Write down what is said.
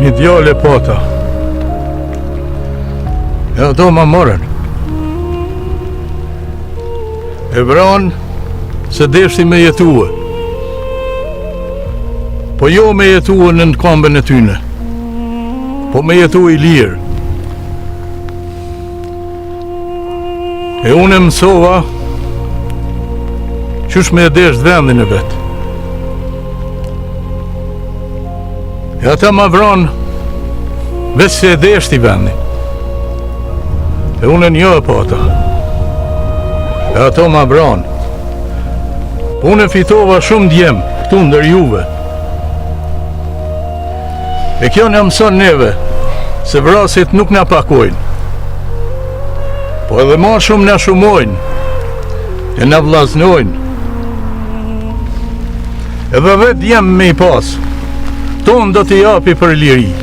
Një djale pata. E ato ma morën. E vranë se deshti me jetue. Po jo me jetue në këmbën e tyne, po me jetue i lirë. E unë e mësova qysh me e desht vendin e vetë. E ata ma vranë veç se e deshti vendin. E unë e një e pata. E ato ma vranë. Unë e fitova shumë djem këtu ndër juve. E kjo në mëson neve se vrasit nuk na pakojnë, po edhe ma shumë na shumojnë e na vllaznojnë. Edhe vetë djem me i pas, tonë do t'i japi për liri.